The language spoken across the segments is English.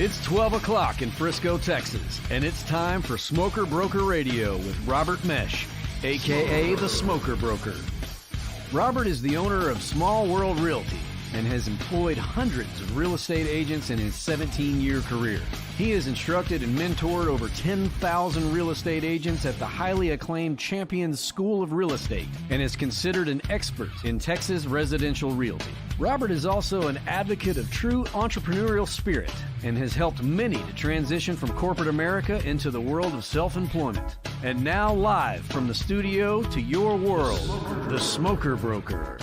It's 12 o'clock in Frisco, Texas, and it's time for Smoker Broker Radio with Robert Mesh, a.k.a. the Smoker Broker. Robert is the owner of Small World Realty and has employed hundreds of real estate agents in his 17-year career. He has instructed and mentored over 10,000 real estate agents at the highly acclaimed Champions School of Real Estate and is considered an expert in Texas residential realty. Robert is also an advocate of true entrepreneurial spirit and has helped many to transition from corporate America into the world of self-employment. And now live from the studio to your world, the Smoker Broker.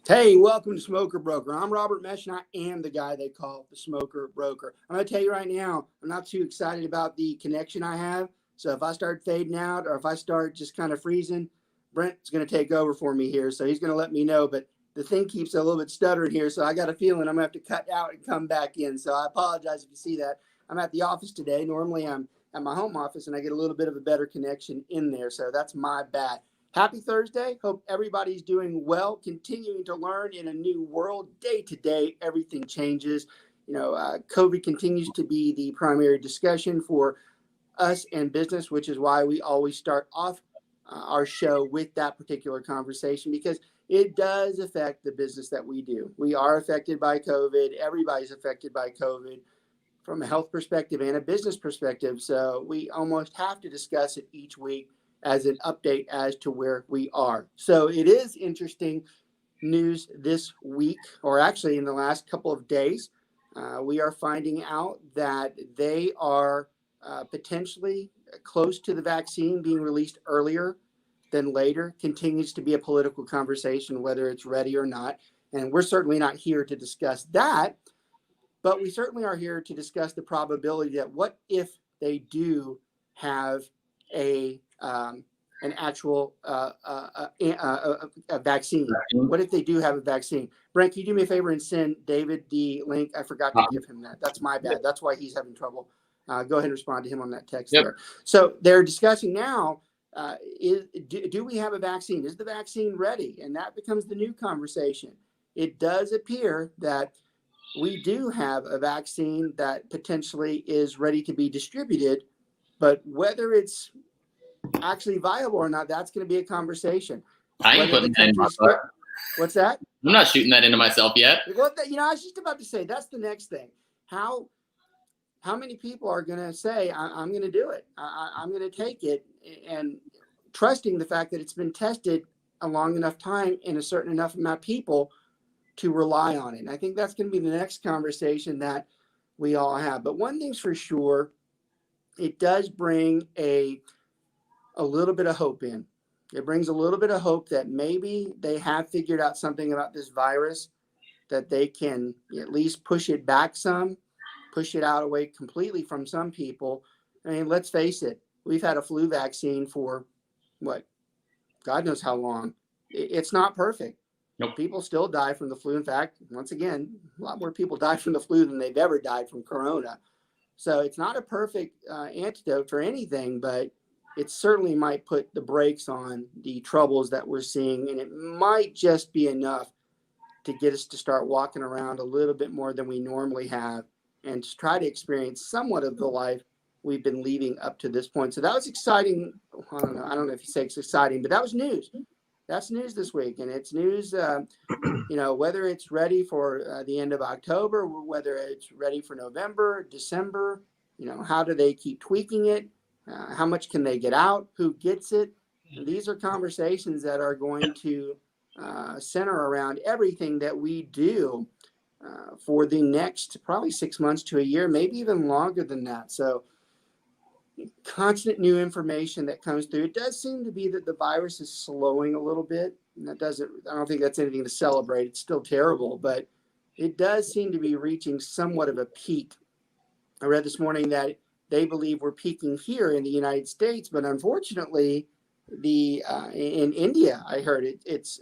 Hey, welcome to Smoker Broker. I'm Robert Mesh, and I am the guy they call the Smoker Broker. I'm going to tell you right now, I'm not too excited about the connection I have. So if I start fading out or if I start just kind of freezing, Brent's going to take over for me here. So he's going to let me know. But the thing keeps a little bit stuttering here. So I got a feeling I'm going to have to cut out and come back in. So I apologize if you see that. I'm at the office today. Normally I'm at my home office, and I get a little bit of a better connection in there. So that's my bad. Happy Thursday. Hope everybody's doing well, continuing to learn in a new world. Day to day, everything changes. COVID continues to be the primary discussion for us and business, which is why we always start off our show with that particular conversation, because it does affect the business that we do. We are affected by COVID. Everybody's affected by COVID from a health perspective and a business perspective. So we almost have to discuss it each week as an update as to where we are. So it is interesting news this week, or actually in the last couple of days. We are finding out that they are potentially close to the vaccine being released earlier than later. Continues to be a political conversation, whether it's ready or not. And we're certainly not here to discuss that, but we certainly are here to discuss the probability that what if they do have an actual a vaccine? What if they do have a vaccine? Brent, can you do me a favor and send David the link? I forgot to give him that. That's my bad. That's why he's having trouble. Go ahead and respond to him on that text there. So they're discussing now, do we have a vaccine? Is the vaccine ready? And that becomes the new conversation. It does appear that we do have a vaccine that potentially is ready to be distributed, but whether it's actually viable or not, that's going to be a conversation. I ain't putting that in myself. What's that? I'm not shooting that into myself yet. Well, I was just about to say, that's the next thing. How many people are going to say, I'm going to do it. I'm going to take it, and trusting the fact that it's been tested a long enough time in a certain enough amount of people to rely on it. And I think that's going to be the next conversation that we all have. But one thing's for sure, it does bring a little bit of hope in. It brings a little bit of hope that maybe they have figured out something about this virus, that they can at least push it back some, push it out away completely from some people. I mean, let's face it, we've had a flu vaccine for what? God knows how long. It's not perfect. Nope. People still die from the flu. In fact, once again, a lot more people die from the flu than they've ever died from corona. So it's not a perfect antidote for anything, but it certainly might put the brakes on the troubles that we're seeing. And it might just be enough to get us to start walking around a little bit more than we normally have and to try to experience somewhat of the life we've been leading up to this point. So that was exciting. I don't know if you say it's exciting, but that was news. That's news this week. And it's news, whether it's ready for the end of October, whether it's ready for November, December, how do they keep tweaking it? How much can they get out? Who gets it? And these are conversations that are going to center around everything that we do for the next probably 6 months to a year, maybe even longer than that. So constant new information that comes through. It does seem to be that the virus is slowing a little bit. And I don't think that's anything to celebrate. It's still terrible, but it does seem to be reaching somewhat of a peak. I read this morning that they believe we're peaking here in the United States, but unfortunately, in India, I heard it's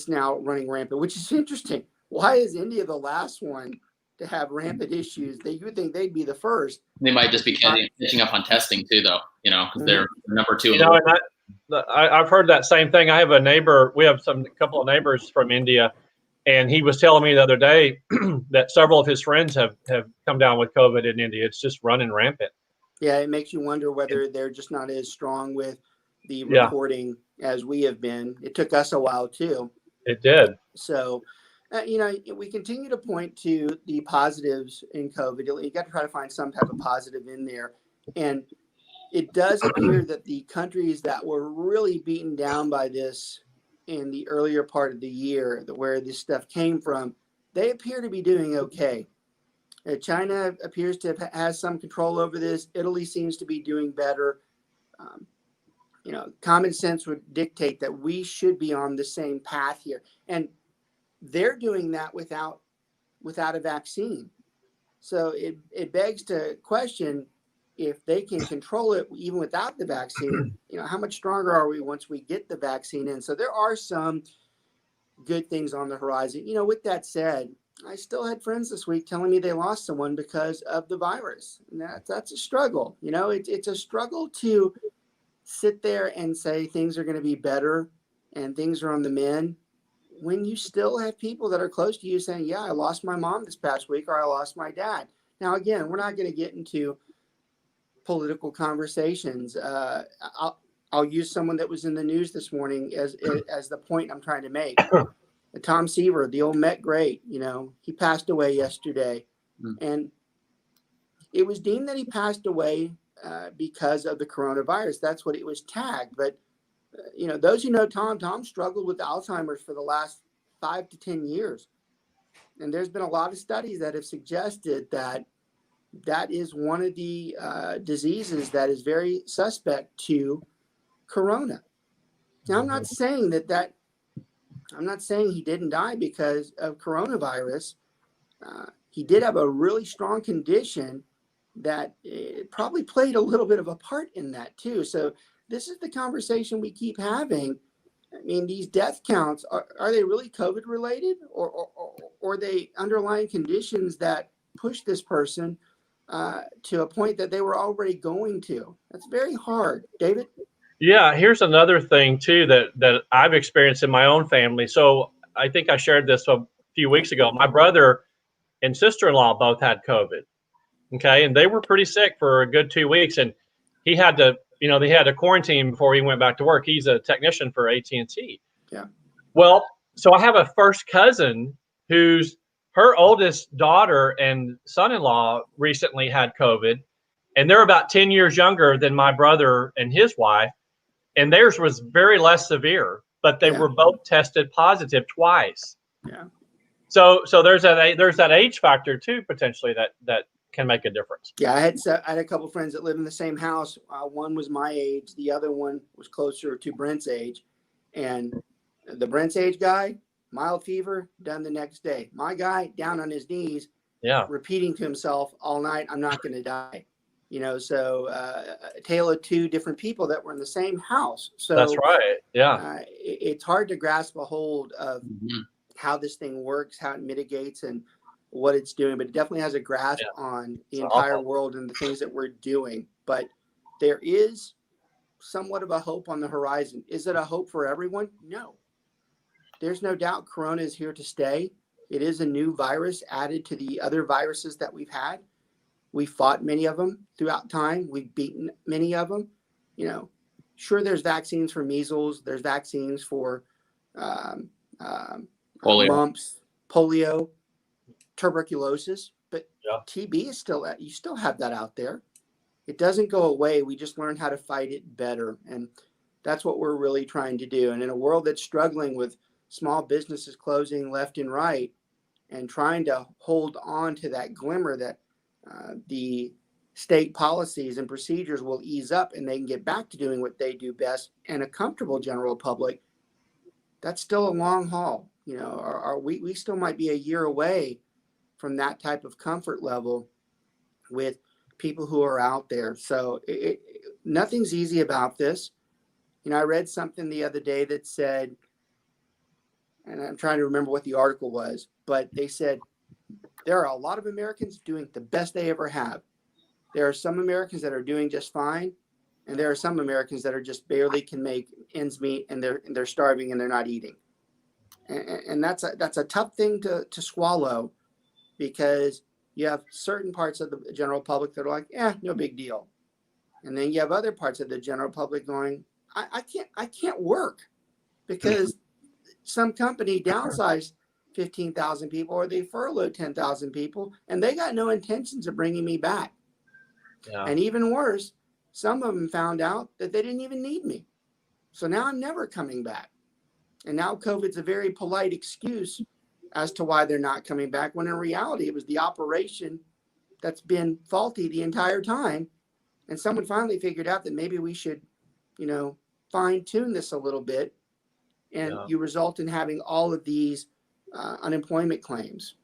now running rampant, which is interesting. Why is India the last one to have rampant issues? You would think they'd be the first. They might just be catching up on testing too, though. Because they're number two. I've heard that same thing. I have a neighbor. We have a couple of neighbors from India, And he was telling me the other day that several of his friends have come down with COVID in India. It's just running rampant. Yeah, it makes you wonder whether they're just not as strong with the Yeah. reporting as we have been. It took us a while too. It did. So, we continue to point to the positives in COVID. You got to try to find some type of positive in there. And it does appear that the countries that were really beaten down by this in the earlier part of the year, where this stuff came from, they appear to be doing okay. China appears to have has some control over this. Italy seems to be doing better. Common sense would dictate that we should be on the same path here. And they're doing that without a vaccine. So it begs to question, if they can control it even without the vaccine, how much stronger are we once we get the vaccine in? So there are some good things on the horizon. With that said, I still had friends this week telling me they lost someone because of the virus. And that's a struggle. It's a struggle to sit there and say things are going to be better and things are on the mend when you still have people that are close to you saying, yeah, I lost my mom this past week, or I lost my dad. Now, again, we're not going to get into political conversations. I'll use someone that was in the news this morning as the point I'm trying to make. Tom Seaver, the old Met great, he passed away yesterday. And it was deemed that he passed away because of the coronavirus. That's what it was tagged. But, those who know Tom struggled with Alzheimer's for the last 5 to 10 years. And there's been a lot of studies that have suggested that is one of the diseases that is very suspect to corona. Now, I'm not saying I'm not saying he didn't die because of coronavirus. He did have a really strong condition that probably played a little bit of a part in that too. So this is the conversation we keep having. I mean, these death counts, are they really COVID related, or are they underlying conditions that push this person to a point that they were already going to? That's very hard. David? Yeah, here's another thing too that I've experienced in my own family. So I think I shared this a few weeks ago. My brother and sister-in-law both had COVID. Okay, and they were pretty sick for a good 2 weeks, and he had to, they had to quarantine before he went back to work. He's a technician for AT&T. Yeah. Well, so I have a first cousin whose her oldest daughter and son-in-law recently had COVID, and they're about 10 years younger than my brother and his wife, and theirs was very less severe, but they were both tested positive twice. Yeah. So there's that age factor too, potentially that can make a difference. Yeah, I had a couple of friends that live in the same house. One was my age, the other one was closer to Brent's age, and the Brent's age guy, mild fever, done the next day. My guy, down on his knees, repeating to himself all night, "I'm not going to die." So a tale of two different people that were in the same house. So that's right. Yeah, it's hard to grasp a hold of how this thing works, how it mitigates, and what it's doing. But it definitely has a grasp on the entire world and the things that we're doing. But there is somewhat of a hope on the horizon. Is it a hope for everyone? No. There's no doubt Corona is here to stay. It is a new virus added to the other viruses that we've had. We fought many of them throughout time. We've beaten many of them. Sure, there's vaccines for measles. There's vaccines for mumps, polio, tuberculosis. But TB is you still have that out there. It doesn't go away. We just learn how to fight it better. And that's what we're really trying to do. And in a world that's struggling with small businesses closing left and right, and trying to hold on to that glimmer that the state policies and procedures will ease up and they can get back to doing what they do best, and a comfortable general public, that's still a long haul. We still might be a year away from that type of comfort level with people who are out there. So nothing's easy about this. I read something the other day that said, and I'm trying to remember what the article was, but they said there are a lot of Americans doing the best they ever have. There are some Americans that are doing just fine, and there are some Americans that are just barely can make ends meet, and they're starving and they're not eating. And that's a tough thing to swallow, because you have certain parts of the general public that are like, no big deal. And then you have other parts of the general public going, I can't work because some company downsized 15,000 people, or they furloughed 10,000 people, and they got no intentions of bringing me back. Yeah. And even worse, some of them found out that they didn't even need me. So now I'm never coming back. And now COVID's a very polite excuse as to why they're not coming back, when in reality, it was the operation that's been faulty the entire time. And someone finally figured out that maybe we should, fine tune this a little bit. And you result in having all of these unemployment claims.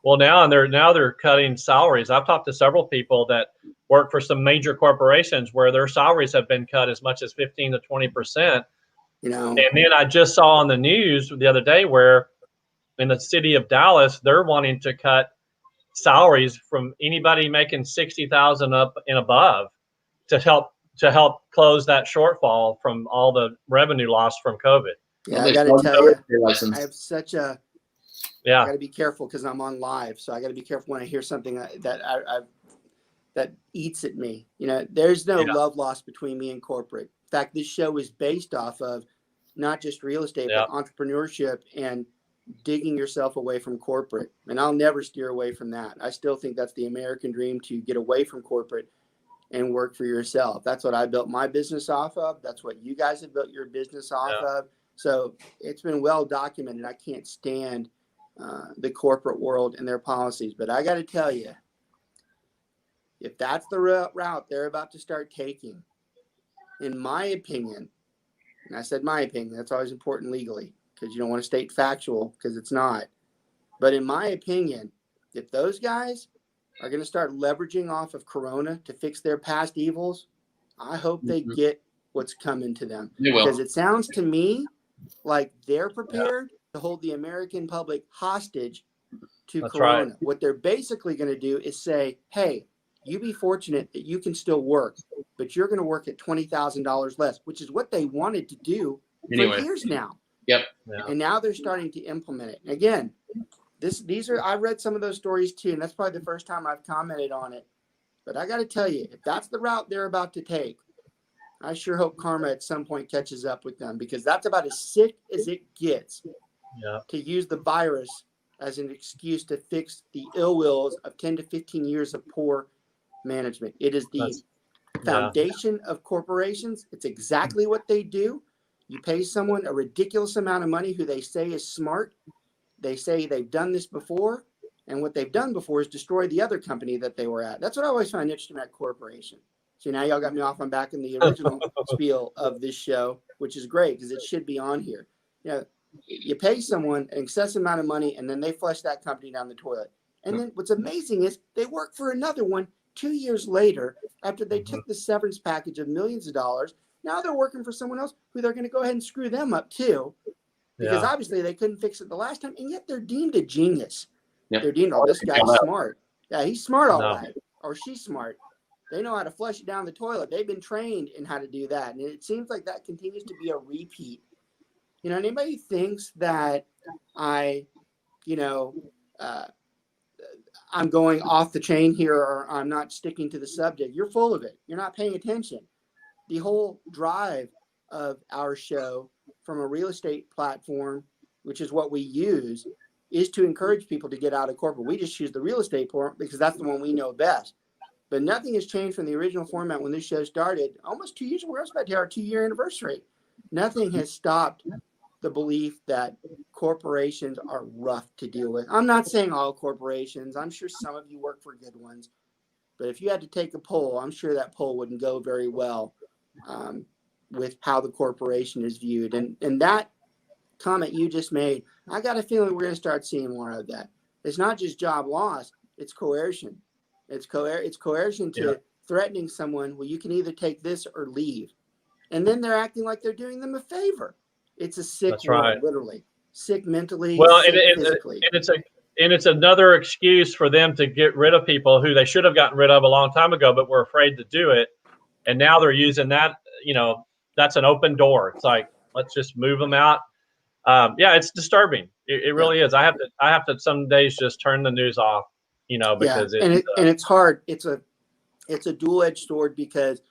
Well, now they're cutting salaries. I've talked to several people that work for some major corporations where their salaries have been cut as much as 15 to 20%. And then I just saw on the news the other day where in the city of Dallas, they're wanting to cut salaries from anybody making 60,000 up and above to help close that shortfall from all the revenue loss from COVID. Yeah, I got to tell you, I have such a. I got to be careful because I'm on live, so I got to be careful when I hear something that eats at me. There's no love lost between me and corporate. In fact, this show is based off of not just real estate, but entrepreneurship and digging yourself away from corporate. And I'll never steer away from that. I still think that's the American dream, to get away from corporate and work for yourself. That's what I built my business off of. That's what you guys have built your business off of. So it's been well documented. I can't stand the corporate world and their policies. But I got to tell you, if that's the route they're about to start taking, in my opinion, and I said my opinion, that's always important legally because you don't want to state factual because it's not. But in my opinion, if those guys are going to start leveraging off of Corona to fix their past evils, I hope they get what's coming to them. Because it sounds to me like they're prepared to hold the American public hostage to Corona. Right. What they're basically going to do is say, hey, you be fortunate that you can still work, but you're going to work at $20,000 less, which is what they wanted to do for years now. Yep. Yeah. And now they're starting to implement it. Again, I read some of those stories too, and that's probably the first time I've commented on it. But I got to tell you, if that's the route they're about to take, I sure hope karma at some point catches up with them, because that's about as sick as it gets to use the virus as an excuse to fix the ill wills of 10 to 15 years of poor management. It is the foundation of corporations. It's exactly what they do. You pay someone a ridiculous amount of money who they say is smart. They say they've done this before, and what they've done before is destroy the other company that they were at. That's what I always find interesting about corporation. See, now y'all got me off. I'm back in the original spiel of this show, which is great because it should be on here. You pay someone an excessive amount of money, and then they flush that company down the toilet. And then what's amazing is they work for another one 2 years later after they took the severance package of millions of dollars. Now they're working for someone else who they're going to go ahead and screw them up too, because obviously they couldn't fix it the last time, and yet they're deemed a genius. Yep. They're deemed, this guy's smart. Yeah, he's smart, all right, or she's smart. They know how to flush it down the toilet. They've been trained in how to do that, and it seems like that continues to be a repeat. Anybody thinks that I'm going off the chain here, or I'm not sticking to the subject, you're full of it. You're not paying attention. The whole drive of our show from a real estate platform, which is what we use, is to encourage people to get out of corporate. We just choose the real estate part because that's the one we know best. But nothing has changed from the original format when this show started almost 2 years ago. We're about to hit our 2-year anniversary. Nothing has stopped the belief that corporations are rough to deal with. I'm not saying all corporations. I'm sure some of you work for good ones. But if you had to take a poll, I'm sure that poll wouldn't go very well with how the corporation is viewed. And that comment you just made, I got a feeling we're going to start seeing more of that. It's not just job loss, it's coercion. It's coercion to threatening someone, well, you can either take this or leave. And then they're acting like they're doing them a favor. It's a sick world, literally. Sick mentally, sick physically. And it's another excuse for them to get rid of people who they should have gotten rid of a long time ago, but were afraid to do it. And now they're using that, that's an open door. It's like, let's just move them out. Yeah, it's disturbing. It really is. I have to some days just turn the news off, because and it's hard. It's a dual-edged sword because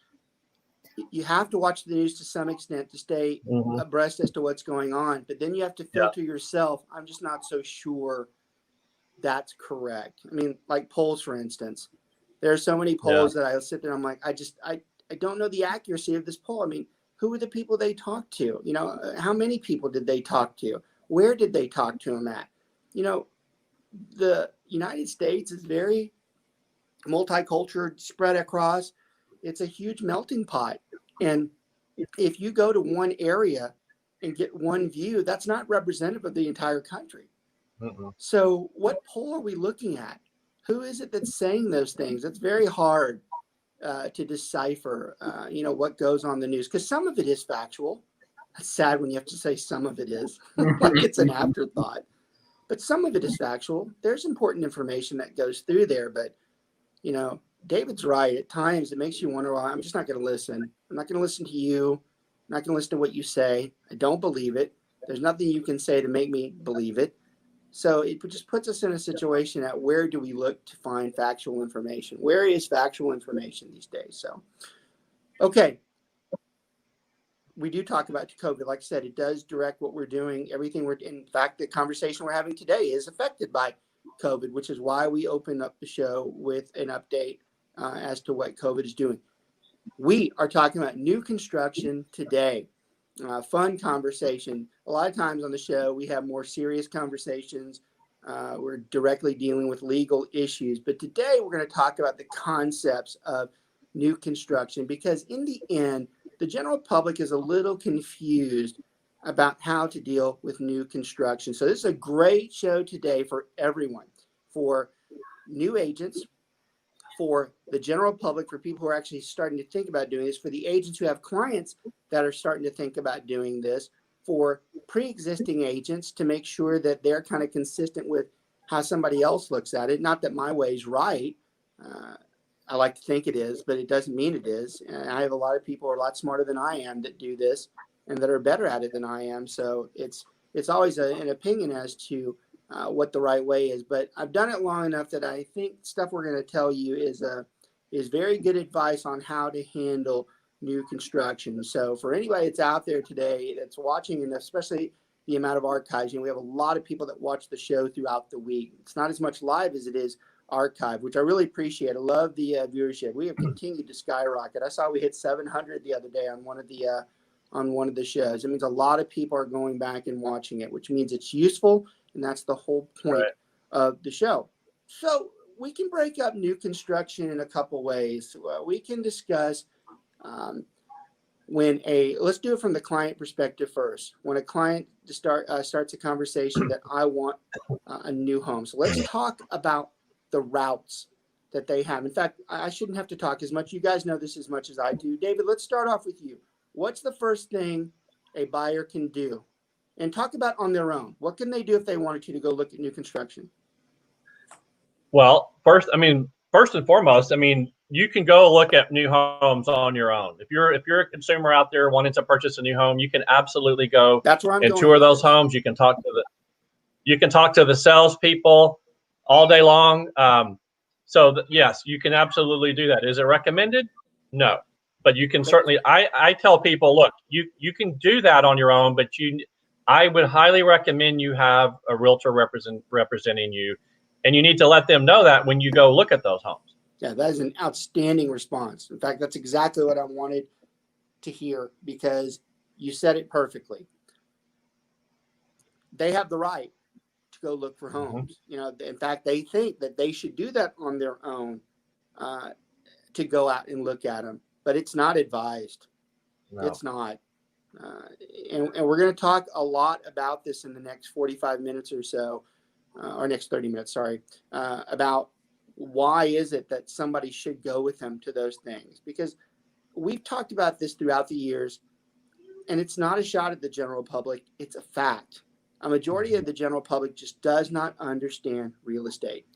you have to watch the news to some extent to stay abreast as to what's going on, but then you have to filter yourself. I'm just not so sure that's correct. I mean, like polls, for instance, there are so many polls that I sit there. I'm like, I don't know the accuracy of this poll. I mean, who are the people they talked to? How many people did they talk to? Where did they talk to them at? The United States is very multicultural, spread across. It's a huge melting pot. And if you go to one area and get one view, that's not representative of the entire country. So what poll are we looking at? Who is it that's saying those things? It's very hard to decipher, what goes on the news, because some of it is factual. It's sad when you have to say some of it is, like it's an afterthought. But some of it is factual. There's important information that goes through there. But, David's right. At times it makes you wonder, well, I'm just not going to listen. I'm not going to listen to you. I'm not going to listen to what you say. I don't believe it. There's nothing you can say to make me believe it. So it just puts us in a situation at where do we look to find factual information? Where is factual information these days? So, okay. We do talk about COVID. Like I said, it does direct what we're doing. In fact, the conversation we're having today is affected by COVID, which is why we opened up the show with an update as to what COVID is doing. We are talking about new construction today. Fun conversation. A lot of times on the show, we have more serious conversations. We're directly dealing with legal issues. But today, we're going to talk about the concepts of new construction, because in the end, the general public is a little confused about how to deal with new construction. So this is a great show today for everyone, for new agents, for the general public, for people who are actually starting to think about doing this, for the agents who have clients that are starting to think about doing this, for pre-existing agents to make sure that they're kind of consistent with how somebody else looks at it. Not that my way is right. I like to think it is, but it doesn't mean it is. And I have a lot of people who are a lot smarter than I am that do this and that are better at it than I am. So it's always an opinion as to what the right way is. But I've done it long enough that I think stuff we're going to tell you is very good advice on how to handle new construction. So for anybody that's out there today that's watching, and especially the amount of archives, we have a lot of people that watch the show throughout the week. It's not as much live as it is archive, which I really appreciate. I love the viewership. We have continued to skyrocket. I saw we hit 700 the other day on one of the shows. It means a lot of people are going back and watching it, which means it's useful, and that's the whole point of the show. So we can break up new construction in a couple ways. We can discuss let's do it from the client perspective first. When a client starts a conversation that I want a new home. So let's talk about the routes that they have. In fact, I shouldn't have to talk as much. You guys know this as much as I do. David, let's start off with you. What's the first thing a buyer can do? And talk about on their own. What can they do if they wanted to go look at new construction? Well, first and foremost, you can go look at new homes on your own. If you're a consumer out there wanting to purchase a new home, you can absolutely go and tour those homes. You can talk to the salespeople all day long. Yes, you can absolutely do that. Is it recommended? No, but you can certainly. I tell people, look, you can do that on your own, but I would highly recommend you have a realtor representing you, and you need to let them know that when you go look at those homes. Yeah, that is an outstanding response. In fact, that's exactly what I wanted to hear, because you said it perfectly. They have the right to go look for homes. In fact, they think that they should do that on their own to go out and look at them, but it's not advised. No. It's not. And we're going to talk a lot about this in the next 45 minutes or so, or next 30 minutes, about why is it that somebody should go with them to those things? Because we've talked about this throughout the years, and it's not a shot at the general public. It's a fact. A majority of the general public just does not understand real estate.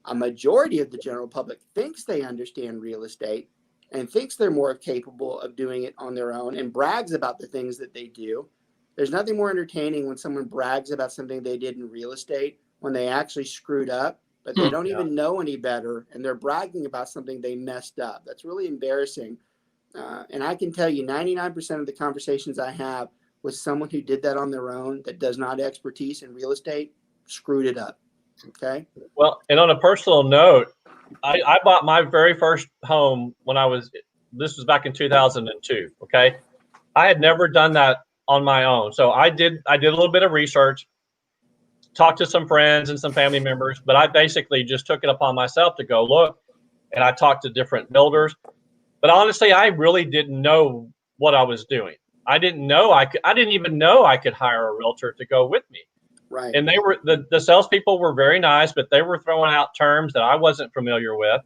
A majority of the general public thinks they understand real estate and thinks they're more capable of doing it on their own and brags about the things that they do. There's nothing more entertaining when someone brags about something they did in real estate when they actually screwed up, but they don't even know any better, and they're bragging about something they messed up. That's really embarrassing. And I can tell you 99% of the conversations I have with someone who did that on their own that does not have expertise in real estate screwed it up. Okay. Well, and on a personal note, I bought my very first home this was back in 2002. Okay. I had never done that on my own. So I did a little bit of research, talked to some friends and some family members, but I basically just took it upon myself to go look, and I talked to different builders. But honestly, I really didn't know what I was doing. I didn't even know I could hire a realtor to go with me. Right. And they were the salespeople were very nice, but they were throwing out terms that I wasn't familiar with.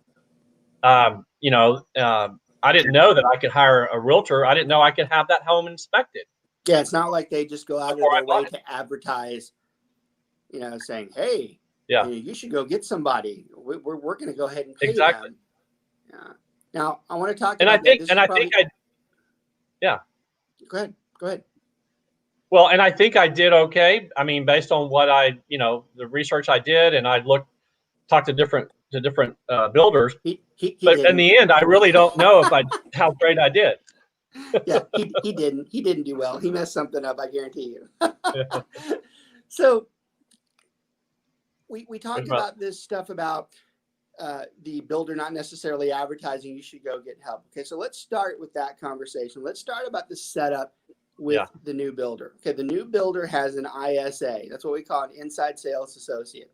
I didn't know that I could hire a realtor. I didn't know I could have that home inspected. Yeah, it's not like they just go out of their way to advertise, saying, "Hey, you should go get somebody. We're going to go ahead and pay them." Yeah. Now I want to talk. And about Go ahead. Well, and I think I did okay. I mean, based on what the research I did, and I talked to different builders. But in the end, I really don't know how great I did. Yeah, he didn't. He didn't do well. He messed something up, I guarantee you. So we talked about this stuff about the builder not necessarily advertising. You should go get help. Okay, so let's start with that conversation. Let's start about the setup with the new builder. Okay, the new builder has an ISA. That's what we call an inside sales associate.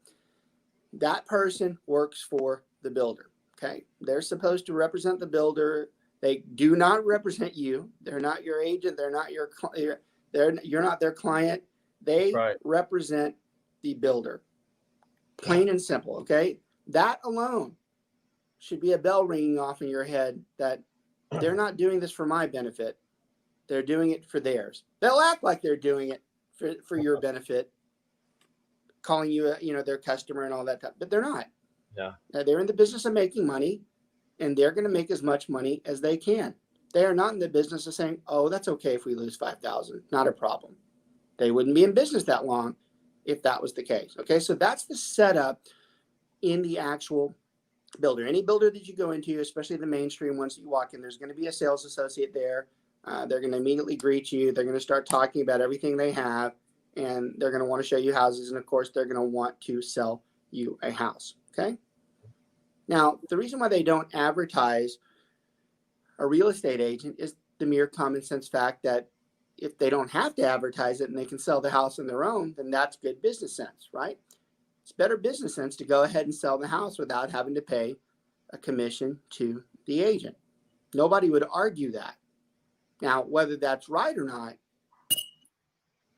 That person works for the builder. Okay, they're supposed to represent the builder. They do not represent you. They're not your agent. They're not you're not their client. They represent the builder. Plain and simple. Okay, that alone should be a bell ringing off in your head that they're not doing this for my benefit. They're doing it for theirs. They'll act like they're doing it for your benefit, calling you, their customer and all that stuff, but they're not. Yeah. They're in the business of making money, and they're going to make as much money as they can. They are not in the business of saying, "Oh, that's okay if we lose $5,000. Not a problem." They wouldn't be in business that long if that was the case. Okay, so that's the setup in the actual builder. Any builder that you go into, especially the mainstream ones that you walk in, there's going to be a sales associate there. They're going to immediately greet you. They're going to start talking about everything they have, and they're going to want to show you houses. And of course, they're going to want to sell you a house. Okay. Now, the reason why they don't advertise a real estate agent is the mere common sense fact that if they don't have to advertise it and they can sell the house on their own, then that's good business sense, right? It's better business sense to go ahead and sell the house without having to pay a commission to the agent. Nobody would argue that. Now, whether that's right or not,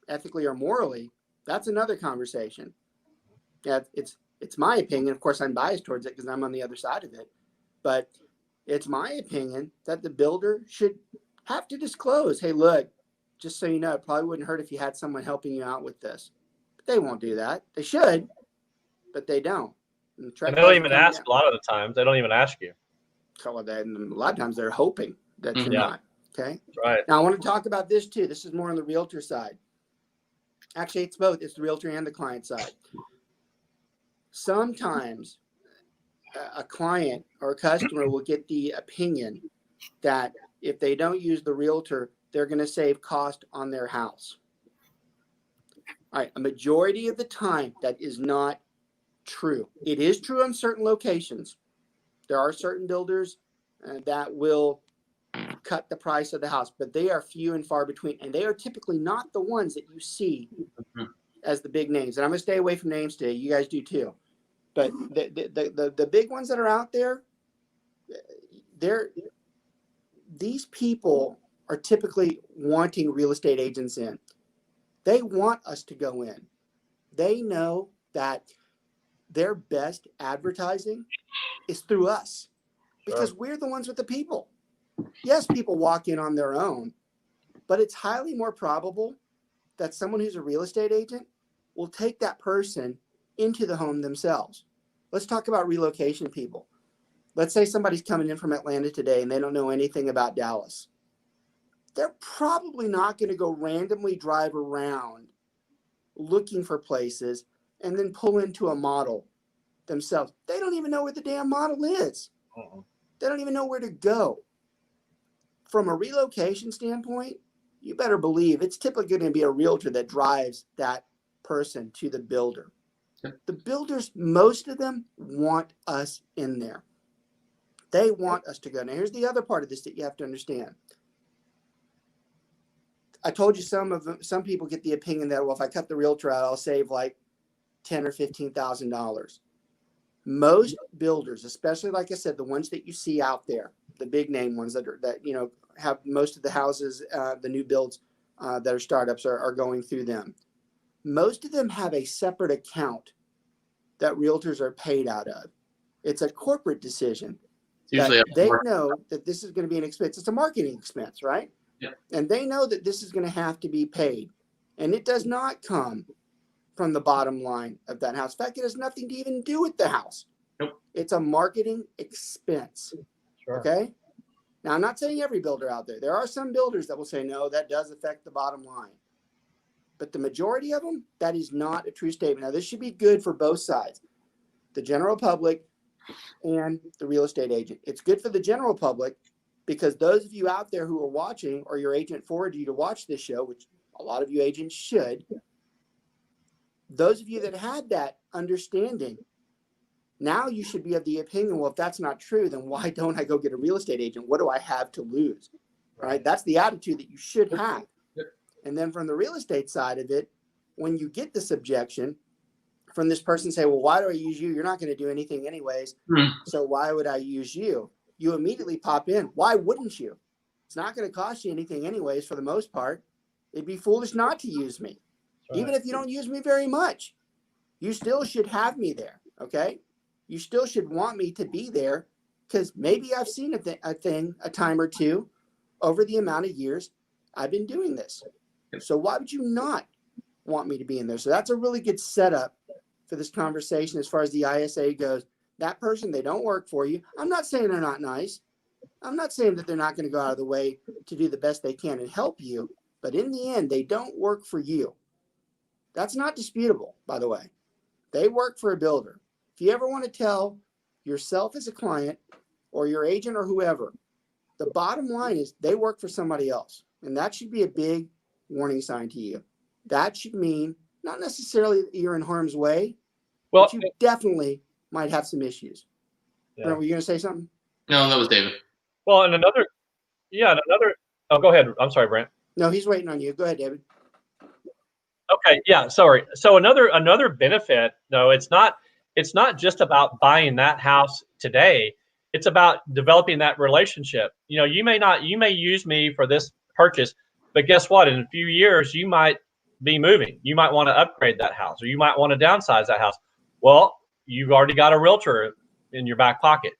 ethically or morally, that's another conversation. Yeah, it's my opinion. Of course, I'm biased towards it because I'm on the other side of it. But it's my opinion that the builder should have to disclose, "Hey, look, just so you know, it probably wouldn't hurt if you had someone helping you out with this." But they won't do that. They should, but they don't. And they don't even ask a lot of the times. They don't even ask you. So and a lot of times they're hoping that you're not. Okay. That's right. Now I want to talk about this too. This is more on the realtor side. Actually, it's both. It's the realtor and the client side. Sometimes a client or a customer will get the opinion that if they don't use the realtor, they're going to save cost on their house. All right. A majority of the time, that is not true. It is true on certain locations. There are certain builders that will cut the price of the house, but they are few and far between, and they are typically not the ones that you see as the big names. And I'm going to stay away from names today. You guys do too. But the big ones that are out there, these people are typically wanting real estate agents in. They want us to go in. They know that their best advertising is through us because we're the ones with the people. Yes, people walk in on their own, but it's highly more probable that someone who's a real estate agent will take that person into the home themselves. Let's talk about relocation people. Let's say somebody's coming in from Atlanta today and they don't know anything about Dallas. they're probably not going to go randomly drive around looking for places and then pull into a model themselves. They don't even know where the damn model is. They don't even know where to go. From a relocation standpoint, you better believe it's typically going to be a realtor that drives that person to the builder. The builders, most of them want us in there. They want us to go. Now, here's the other part of this that you have to understand. I told you some people get the opinion that, well, if I cut the realtor out, I'll save like $10,000 or $15,000. Most builders, especially like I said, the ones that you see out there, the big name ones that have most of the houses, the new builds that are startups are going through them. Most of them have a separate account that realtors are paid out of. It's a corporate decision. Usually they know that this is going to be an expense. It's a marketing expense, right? Yeah. And they know that this is going to have to be paid. And it does not come from the bottom line of that house. In fact, it has nothing to even do with the house. Nope. It's a marketing expense. Sure. Okay. Now, I'm not saying every builder out there. There are some builders that will say, no, that does affect the bottom line. But the majority of them, that is not a true statement. Now, this should be good for both sides, the general public and the real estate agent. It's good for the general public because those of you out there who are watching, or your agent forwarded you to watch this show, which a lot of you agents should, those of you that had that understanding, now you should be of the opinion, well, if that's not true, then why don't I go get a real estate agent? What do I have to lose? Right? That's the attitude that you should have. And then from the real estate side of it, when you get this objection from this person, say, well, why do I use you? You're not going to do anything anyways. So why would I use you? You immediately pop in. Why wouldn't you? It's not going to cost you anything anyways, for the most part. It'd be foolish not to use me. Right. Even if you don't use me very much, you still should have me there. Okay. You still should want me to be there because maybe I've seen a time or two over the amount of years I've been doing this. So why would you not want me to be in there? So that's a really good setup for this conversation as far as the ISA goes. That person, they don't work for you. I'm not saying they're not nice. I'm not saying that they're not going to go out of the way to do the best they can and help you. But in the end, they don't work for you. That's not disputable, by the way. They work for a builder. If you ever want to tell yourself as a client or your agent or whoever, the bottom line is they work for somebody else. And that should be a big warning sign to you. That should mean not necessarily that you're in harm's way, but you definitely might have some issues. Yeah. Were you going to say something? No, that was David. Well, and another, oh, go ahead. I'm sorry, Brent. No, he's waiting on you. Go ahead, David. Okay. Yeah. Sorry. So another benefit, though, it's not just about buying that house today. It's about developing that relationship. You may use me for this purchase, but guess what? In a few years, you might be moving. You might want to upgrade that house, or you might want to downsize that house. Well, you've already got a realtor in your back pocket.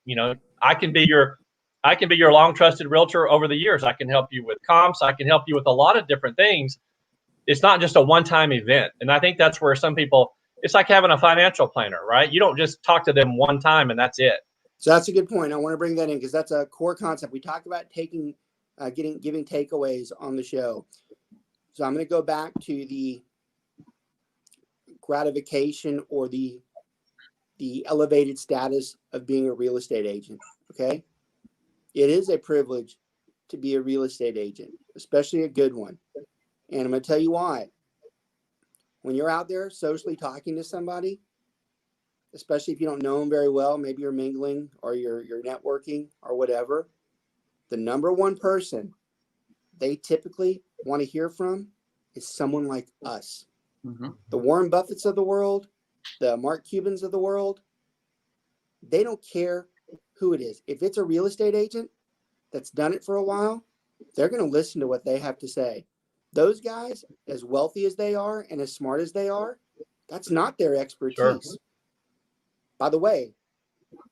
I can be your long trusted realtor over the years. I can help you with comps. I can help you with a lot of different things. It's not just a one-time event. And I think that's where some people, it's like having a financial planner, right? You don't just talk to them one time and that's it. So that's a good point. I want to bring that in because that's a core concept. We talk about giving takeaways on the show. So I'm going to go back to the gratification or the elevated status of being a real estate agent. Okay. It is a privilege to be a real estate agent, especially a good one. And I'm going to tell you why. When you're out there socially talking to somebody, especially if you don't know them very well, maybe you're mingling or you're networking or whatever, the number one person they typically want to hear from is someone like us. Mm-hmm. The Warren Buffetts of the world, the Mark Cubans of the world, they don't care who it is. If it's a real estate agent that's done it for a while, they're going to listen to what they have to say. Those guys, as wealthy as they are and as smart as they are, that's not their expertise. Sure. By the way,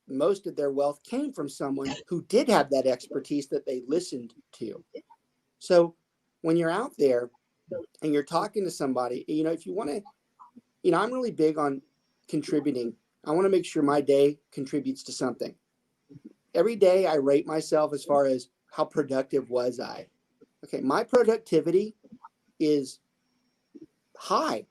most of their wealth came from someone who did have that expertise that they listened to. So when you're out there and you're talking to somebody, if you want to, I'm really big on contributing. I want to make sure my day contributes to something. Every day I rate myself as far as how productive was I. Okay, my productivity is high.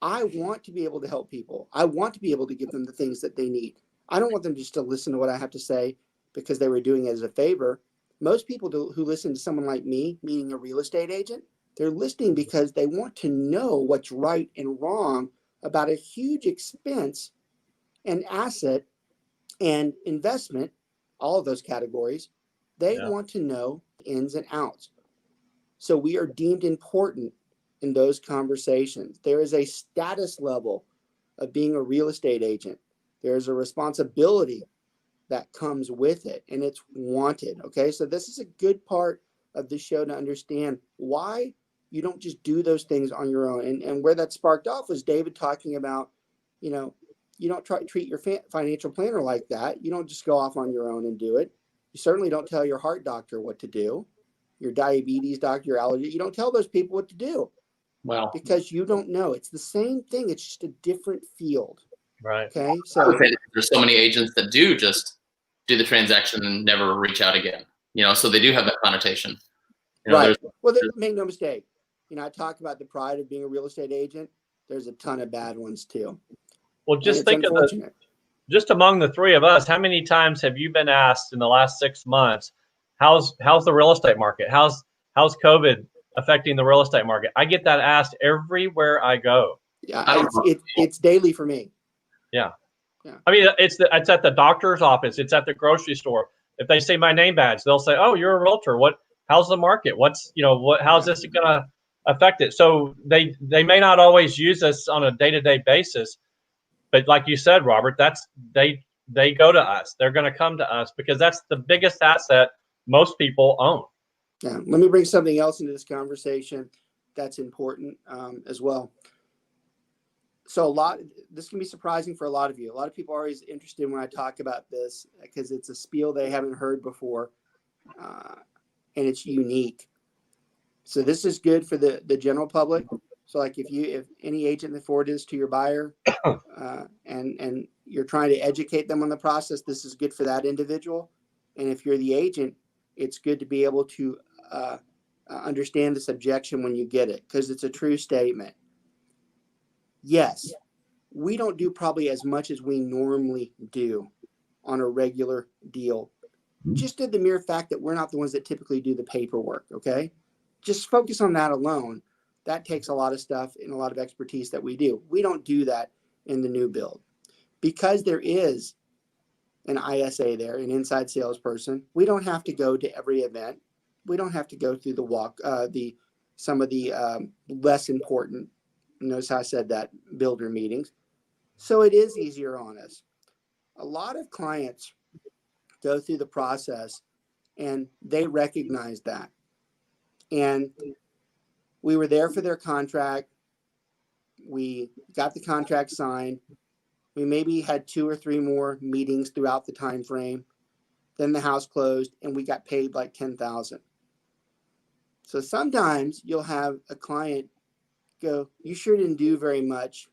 I want to be able to help people. I want to be able to give them the things that they need. I don't want them just to listen to what I have to say because they were doing it as a favor. Most people who listen to someone like me, meaning a real estate agent, they're listening because they want to know what's right and wrong about a huge expense and asset and investment, all of those categories. They want to know ins and outs. So we are deemed important in those conversations. There is a status level of being a real estate agent. There's a responsibility that comes with it, and it's wanted. Okay, so this is a good part of the show to understand why you don't just do those things on your own. And where that sparked off was David talking about, you don't treat your financial planner like that. You don't just go off on your own and do it. You certainly don't tell your heart doctor what to do, your diabetes doctor, your allergy. You don't tell those people what to do. Well, because you don't know. It's the same thing. It's just a different field. Right. Okay. I So would say there's so many agents that do just do the transaction and never reach out again. So they do have that connotation. right. Well, make no mistake. I talk about the pride of being a real estate agent. There's a ton of bad ones too. Well, just think of just among the three of us, how many times have you been asked in the last 6 months, how's the real estate market? How's COVID affecting the real estate market? I get that asked everywhere I go. Yeah, it's daily for me. Yeah. I mean, it's at the doctor's office. It's at the grocery store. If they see my name badge, they'll say, "Oh, you're a realtor. How's the market? How's this going to affect it?" So they may not always use us on a day-to-day basis, but like you said, Robert, they go to us. They're going to come to us because that's the biggest asset most people own. Yeah. Let me bring something else into this conversation that's important as well. So this can be surprising for a lot of you. A lot of people are always interested when I talk about this because it's a spiel they haven't heard before, and it's unique. So this is good for the general public. So like if any agent that forwarded this to your buyer and you're trying to educate them on the process, this is good for that individual. And if you're the agent, it's good to be able to understand this objection when you get it because it's a true statement. Yes, we don't do probably as much as we normally do on a regular deal. Just to the mere fact that we're not the ones that typically do the paperwork, okay? Just focus on that alone. That takes a lot of stuff and a lot of expertise that we do. We don't do that in the new build. Because there is an ISA there, an inside salesperson, we don't have to go to every event. We don't have to go through some of the less important, notice how I said that, builder meetings. So it is easier on us. A lot of clients go through the process and they recognize that. And we were there for their contract. We got the contract signed. We maybe had 2 or 3 more meetings throughout the time frame. Then the house closed and we got paid like $10,000. So sometimes you'll have a client go, "You sure didn't do very much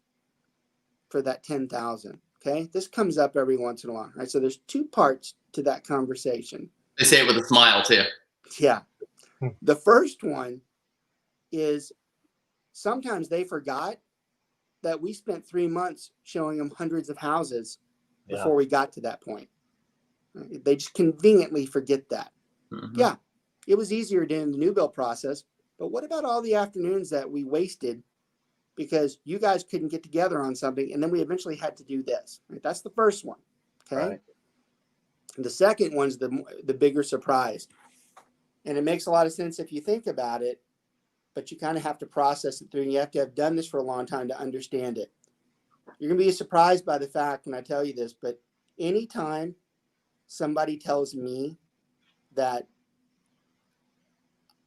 for that $10,000." Okay, this comes up every once in a while, right? So there's 2 parts to that conversation. They say it with a smile too. Yeah. The first one is sometimes they forgot that we spent 3 months showing them hundreds of houses before we got to that point. They just conveniently forget that. Mm-hmm. Yeah, it was easier during the new build process, but what about all the afternoons that we wasted because you guys couldn't get together on something and then we eventually had to do this? Right? That's the first one. Okay. Right. And the second one's the bigger surprise. And it makes a lot of sense if you think about it, but you kind of have to process it through and you have to have done this for a long time to understand it. You're going to be surprised by the fact when I tell you this, but anytime somebody tells me that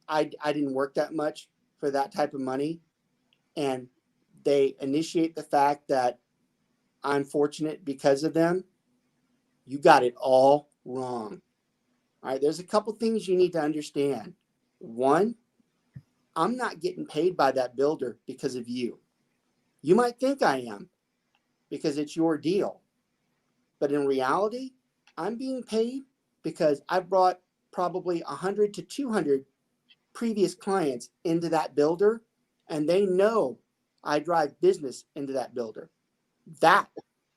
I didn't work that much for that type of money, and they initiate the fact that I'm fortunate because of them, you got it all wrong. All right, there's a couple things you need to understand. One, I'm not getting paid by that builder because of you. You might think I am because it's your deal. But in reality, I'm being paid because I brought probably 100 to 200 previous clients into that builder, and they know I drive business into that builder. That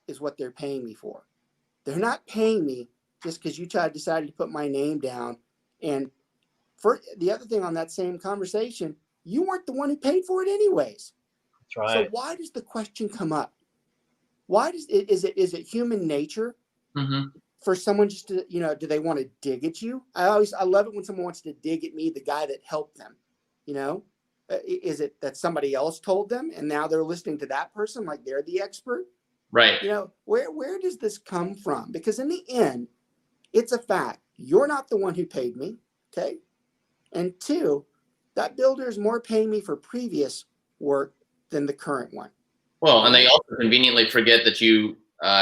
is what they're paying me for. They're not paying me just because you decided to put my name down. And for the other thing on that same conversation, you weren't the one who paid for it anyways. That's right. So why does the question come up? Why is it human nature for someone just to, do they want to dig at you? I love it when someone wants to dig at me, the guy that helped them. Is it that somebody else told them and now they're listening to that person like they're the expert? Right. Where does this come from? Because in the end, it's a fact. You're not the one who paid me. Okay. And two, that builder is more paying me for previous work than the current one. Well, and they also conveniently forget that you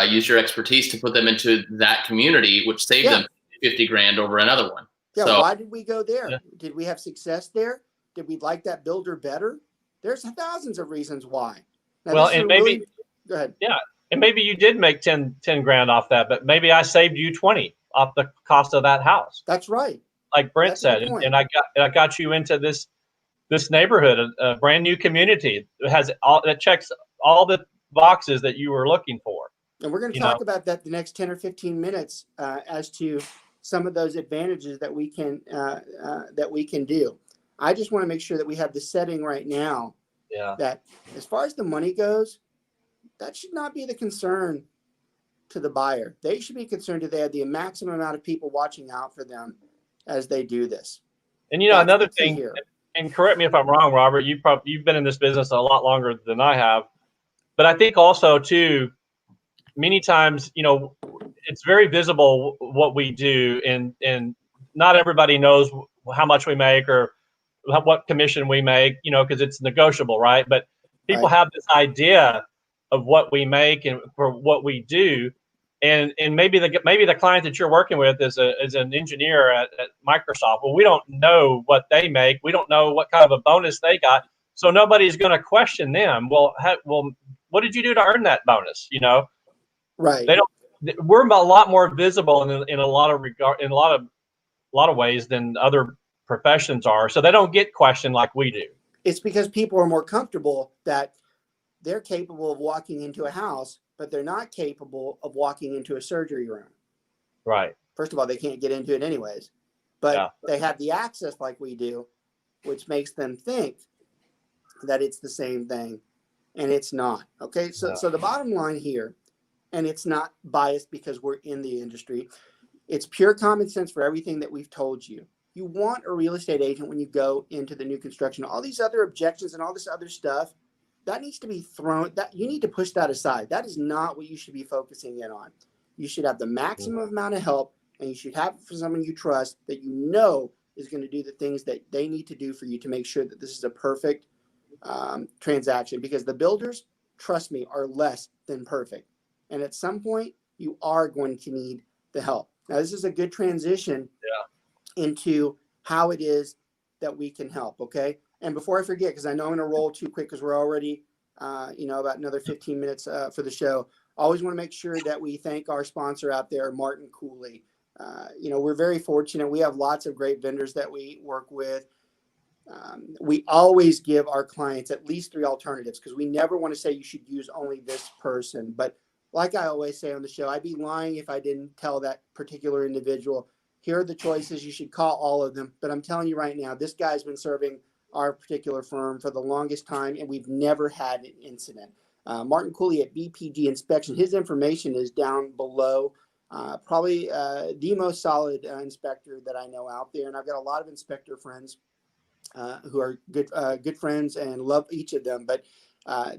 use your expertise to put them into that community, which saved them $50,000 over another one. Yeah. So, why did we go there? Yeah. Did we have success there? Did we like that builder better? There's thousands of reasons why. Now, well, and maybe, go ahead. Yeah. And maybe you did make 10 grand off that, but maybe I saved you 20 off the cost of that house. That's right. Like Brent said, and I got you into this neighborhood, a brand new community that checks all the boxes that you were looking for. And we're going to talk about that the next 10 or 15 minutes as to some of those advantages that we can do. I just want to make sure that we have the setting right now. Yeah. That as far as the money goes, that should not be the concern to the buyer. They should be concerned that they have the maximum amount of people watching out for them as they do this. And another thing here. And correct me if I'm wrong, Robert, you've been in this business a lot longer than I have. But I think also, too, many times, it's very visible what we do. And not everybody knows how much we make or what commission we make, because it's negotiable, right? But people have this idea of what we make and for what we do. And maybe the client that you're working with is an engineer at Microsoft. Well, we don't know what they make. We don't know what kind of a bonus they got. So nobody's going to question them. Well, what did you do to earn that bonus? Right. They don't. We're a lot more visible in a lot of ways than other professions are. So they don't get questioned like we do. It's because people are more comfortable that they're capable of walking into a house, but they're not capable of walking into a surgery room. Right. First of all, they can't get into it anyways, but they have the access like we do, which makes them think that it's the same thing, and it's not. Okay. So the bottom line here, and it's not biased because we're in the industry, it's pure common sense for everything that we've told you. You want a real estate agent when you go into the new construction. All these other objections and all this other stuff, that needs to be thrown. That you need to push that aside. That is not what you should be focusing in on. You should have the maximum amount of help, and you should have it for someone you trust that is going to do the things that they need to do for you to make sure that this is a perfect transaction. Because the builders, trust me, are less than perfect. And at some point, you are going to need the help. Now, this is a good transition into how it is that we can help, okay? And before I forget, because I know I'm going to roll too quick because we're already, about another 15 minutes for the show. I always want to make sure that we thank our sponsor out there, Martin Cooley. We're very fortunate. We have lots of great vendors that we work with. We always give our clients at least 3 alternatives because we never want to say you should use only this person. But like I always say on the show, I'd be lying if I didn't tell that particular individual, here are the choices. You should call all of them. But I'm telling you right now, this guy's been serving our particular firm for the longest time, and we've never had an incident. Martin Cooley at BPG Inspection. His information is down below. Probably the most solid inspector that I know out there. And I've got a lot of inspector friends who are good friends and love each of them. But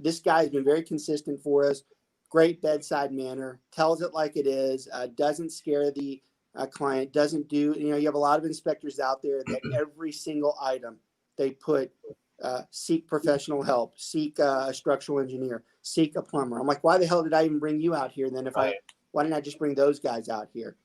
this guy has been very consistent for us. Great bedside manner, tells it like it is, doesn't scare the client, doesn't do, you have a lot of inspectors out there that every single item they put seek professional help, seek a structural engineer, seek a plumber. I'm like, why the hell did I even bring you out here then? Why didn't I just bring those guys out here?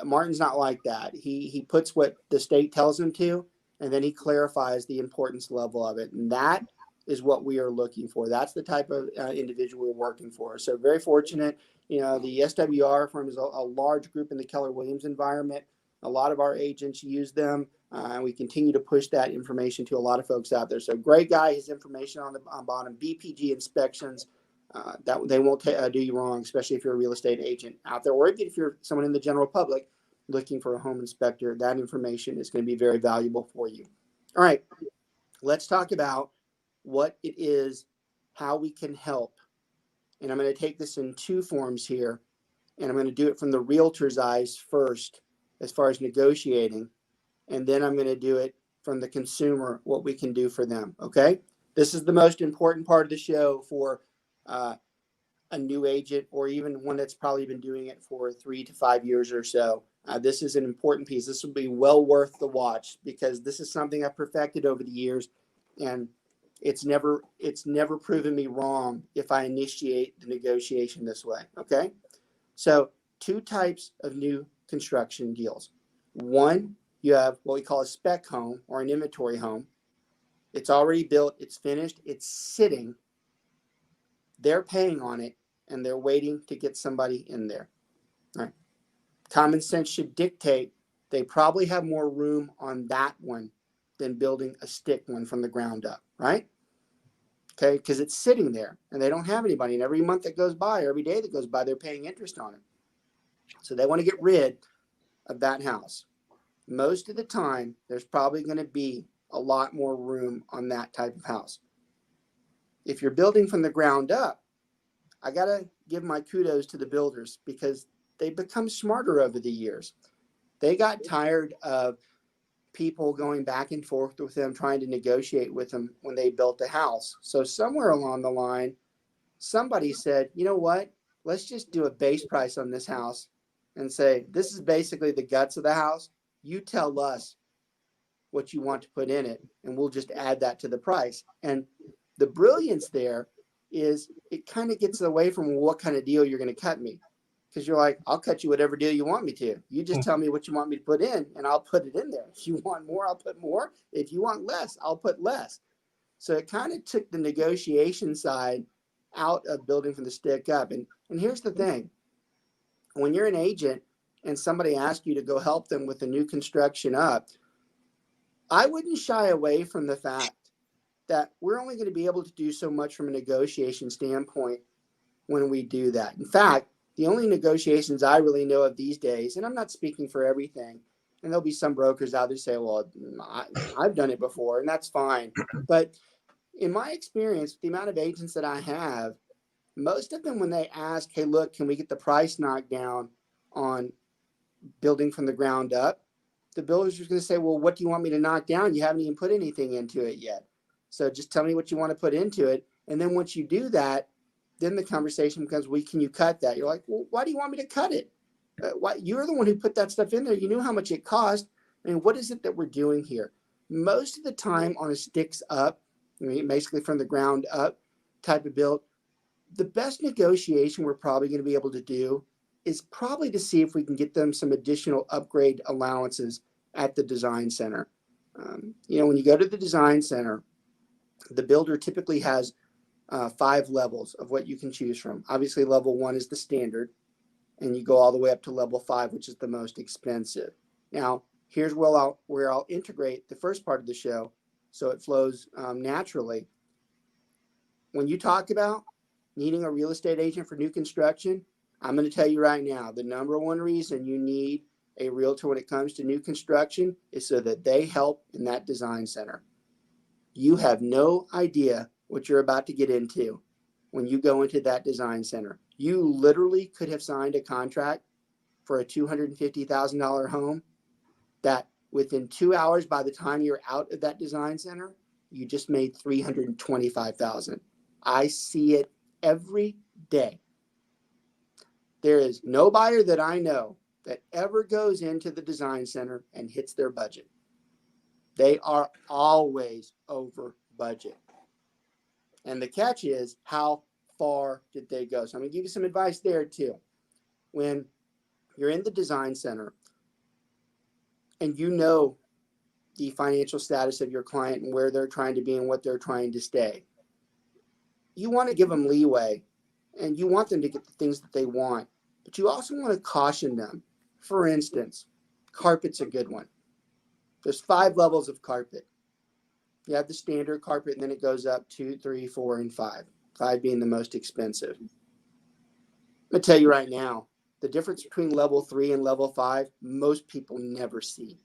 Martin's not like that. He puts what the state tells him to, and then he clarifies the importance level of it. And that is what we are looking for. That's the type of individual we're working for. So very fortunate. The SWR firm is a large group in the Keller Williams environment. A lot of our agents use them. And we continue to push that information to a lot of folks out there. So great guy, his information on the bottom, BPG Inspections. That they won't do you wrong, especially if you're a real estate agent out there, or even if you're someone in the general public looking for a home inspector. That information is going to be very valuable for you. All right, let's talk about what it is, how we can help. And I'm going to take this in two forms here, and I'm going to do it from the realtor's eyes first, as far as negotiating, and then I'm going to do it from the consumer, what we can do for them. Okay, this is the most important part of the show for a new agent, or even one that's probably been doing it for 3 to 5 years or so. This is an important piece. This will be well worth the watch, because this is something I've perfected over the years, and it's never proven me wrong if I initiate the negotiation this way. Okay, so two types of new construction deals. One, you have what we call a spec home or an inventory home. It's already built, it's finished, it's sitting. They're paying on it, and they're waiting to get somebody in there. All right. Common sense should dictate they probably have more room on that one than building a stick one from the ground up, right? Okay, because it's sitting there and they don't have anybody. And every month that goes by, or every day that goes by, they're paying interest on it. So they want to get rid of that house. Most of the time, there's probably going to be a lot more room on that type of house. If you're building from the ground up, I got to give my kudos to the builders, because they've become smarter over the years. They got tired of people going back and forth with them, trying to negotiate with them when they built a house. So somewhere along the line, somebody said, you know what, let's just do a base price on this house and say, this is basically the guts of the house. You tell us what you want to put in it, and we'll just add that to the price. And the brilliance there is it kind of gets away from what kind of deal you're going to cut me. Because you're like, I'll cut you whatever deal you want me to. You just tell me what you want me to put in, and I'll put it in there. If you want more, I'll put more. If you want less, I'll put less. So it kind of took the negotiation side out of building from the stick up. And here's the thing. When you're an agent and somebody asks you to go help them with the new construction up, I wouldn't shy away from the fact that we're only going to be able to do so much from a negotiation standpoint when we do that. In fact, the only negotiations I really know of these days, and I'm not speaking for everything, and there'll be some brokers out there say, well, I've done it before, and that's fine. But in my experience, the amount of agents that I have, most of them, when they ask, hey, look, can we get the price knocked down on building from the ground up? The builders are going to say, well, what do you want me to knock down? You haven't even put anything into it yet. So just tell me what you want to put into it. And then once you do that, then the conversation becomes, well, can you cut that? You're like, well, why do you want me to cut it? Why? You're the one who put that stuff in there. You knew how much it cost. I mean, what is it that we're doing here? Most of the time on a sticks up, I mean, basically from the ground up type of build, the best negotiation we're probably going to be able to do is probably to see if we can get them some additional upgrade allowances at the design center. When you go to the design center, the builder typically has 5 levels of what you can choose from. Obviously, level 1 is the standard, and you go all the way up to level 5, which is the most expensive. Now, here's where I'll integrate the first part of the show so it flows naturally. When you talk about needing a real estate agent for new construction, I'm going to tell you right now, the number one reason you need a realtor when it comes to new construction is so that they help in that design center. You have no idea what you're about to get into when you go into that design center. You literally could have signed a contract for a $250,000 home that within 2 hours, by the time you're out of that design center, you just made $325,000. I see it every day. There is no buyer that I know that ever goes into the design center and hits their budget. They are always over budget. And the catch is, how far did they go? So I'm going to give you some advice there too. When you're in the design center and you know the financial status of your client and where they're trying to be and what they're trying to stay, you want to give them leeway and you want them to get the things that they want, but you also want to caution them. For instance, carpet's a good one. There's 5 levels of carpet. You have the standard carpet, and then it goes up 2, 3, 4, and 5. 5 being the most expensive. I'm going to tell you right now, the difference between level 3 and level 5, most people never see.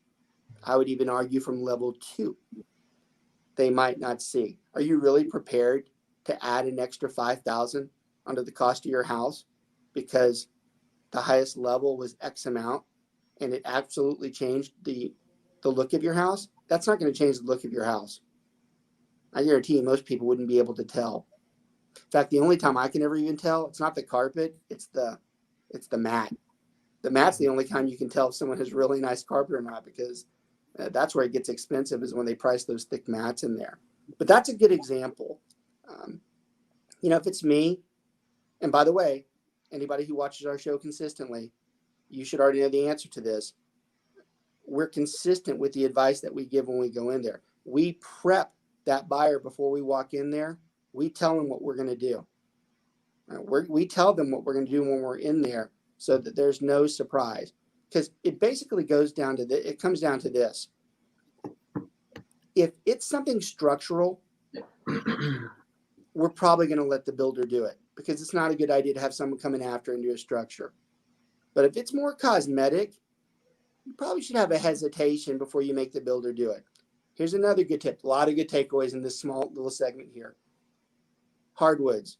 I would even argue from level 2, they might not see. Are you really prepared to add an extra $5,000 onto the cost of your house because the highest level was X amount and it absolutely changed the look of your house? That's not going to change the look of your house. I guarantee you most people wouldn't be able to tell. In fact, the only time I can ever even tell, it's not the carpet, it's the mat. The mat's the only time you can tell if someone has really nice carpet or not, because that's where it gets expensive, is when they price those thick mats in there. But that's a good example. If it's me, and by the way, anybody who watches our show consistently, you should already know the answer to this. We're consistent with the advice that we give when we go in there. We prep that buyer before we walk in there. We tell them what we're going to do. We tell them what we're going to do when we're in there, so that there's no surprise. Because it basically comes down to this. If it's something structural, we're probably going to let the builder do it, because it's not a good idea to have someone come in after and do a structure. But if it's more cosmetic, you probably should have a hesitation before you make the builder do it. Here's another good tip. A lot of good takeaways in this small little segment here. Hardwoods.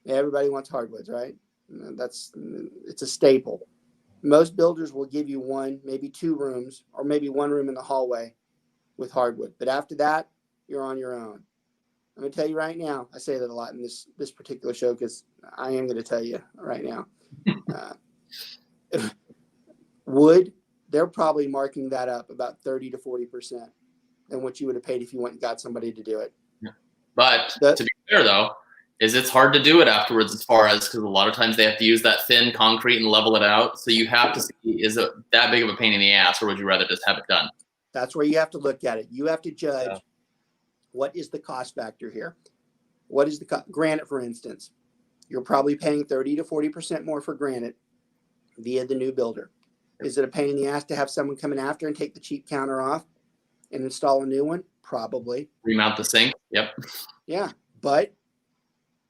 Everybody wants hardwoods, right? It's a staple. Most builders will give you 1, maybe 2 rooms, or maybe 1 room in the hallway with hardwood. But after that, you're on your own. I'm going to tell you right now, I say that a lot in this particular show, because I am going to tell you right now. Wood, they're probably marking that up about 30 to 40% than what you would have paid if you went and got somebody to do it. But to be fair, though, it's hard to do it afterwards, as far as, because a lot of times they have to use that thin concrete and level it out. So you have to see, is it that big of a pain in the ass, or would you rather just have it done? That's where you have to look at it. You have to judge what is the cost factor here. What is the granite, for instance? You're probably paying 30 to 40% more for granite via the new builder. Is it a pain in the ass to have someone come in after and take the cheap counter off and install a new one? Probably. Remount the sink. Yep. Yeah, but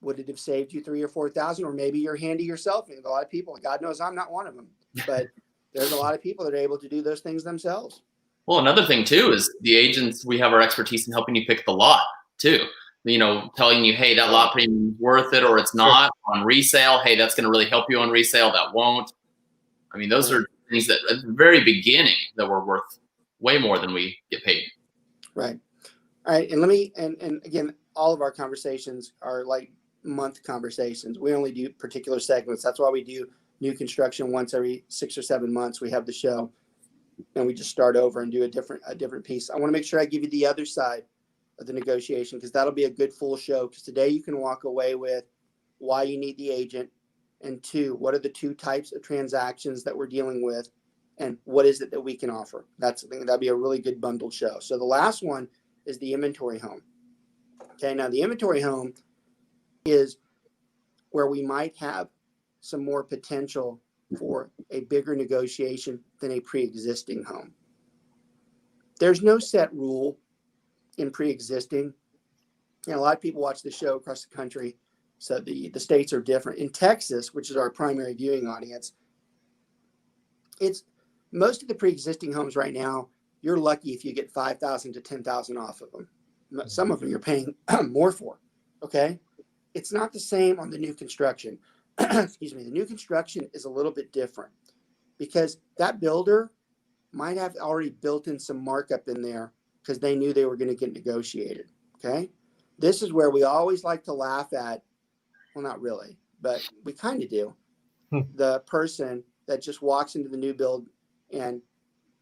would it have saved you $3,000 or $4,000? Or maybe you're handy yourself. And a lot of people, God knows I'm not one of them, but there's a lot of people that are able to do those things themselves. Well, another thing too is the agents. We have our expertise in helping you pick the lot too. Telling you, hey, that lot premium is worth it, or it's not. On resale, hey, that's going to really help you on resale. That won't. I mean, those are things that at the very beginning that were worth way more than we get paid. Right. All right. And again, all of our conversations are like month conversations. We only do particular segments. That's why we do new construction once every 6 or 7 months. We have the show, and we just start over and do a different piece. I want to make sure I give you the other side of the negotiation, because that'll be a good full show. Because today you can walk away with why you need the agent, and 2, what are the 2 types of transactions that we're dealing with, and what is it that we can offer. That'd be a really good bundled show. So the last one is the inventory home. Okay, now the inventory home is where we might have some more potential for a bigger negotiation than a pre-existing home. There's no set rule in pre-existing. A lot of people watch the show across the country, so the states are different. In Texas, which is our primary viewing audience, it's most of the pre-existing homes right now, you're lucky if you get $5,000 to $10,000 off of them. Some of them you're paying more for. Okay, it's not the same on the new construction. Excuse me. The new construction is a little bit different, because that builder might have already built in some markup in there because they knew they were going to get negotiated. Okay, this is where we always like to laugh at. Well, not really, but we kind of do. The person that just walks into the new build and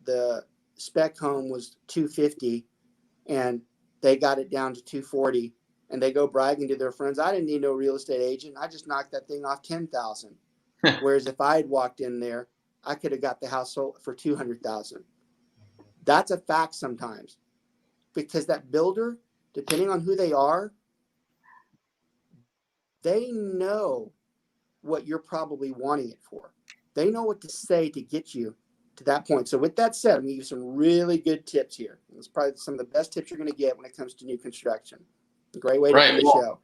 the spec home was $250 and they got it down to $240, and they go bragging to their friends, I didn't need no real estate agent. I just knocked that thing off $10,000. Whereas if I had walked in there, I could have got the house sold for $200,000. That's a fact sometimes, because that builder, depending on who they are, they know what you're probably wanting it for. They know what to say to get you to that point. So with that said, I'm going to give you some really good tips here. It's probably some of the best tips you're going to get when it comes to new construction. A great way to end the show.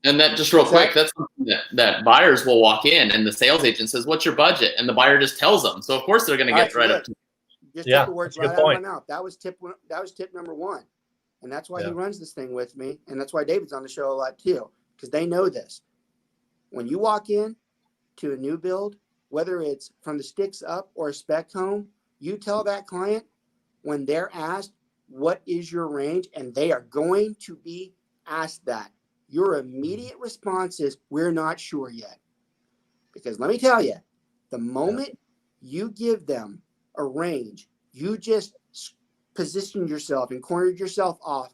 And that just real quick, that's something that buyers will walk in and the sales agent says, "What's your budget?" And the buyer just tells them. So of course they're going to get right up to. Just took the words right out of my mouth. That was tip number one. And that's why he runs this thing with me. And that's why David's on the show a lot too, because they know this. When you walk in to a new build, whether it's from the sticks up or a spec home, you tell that client when they're asked, what is your range? And they are going to be asked that. Your immediate response is, we're not sure yet. Because let me tell you, the moment you give them a range, you just positioned yourself and cornered yourself off,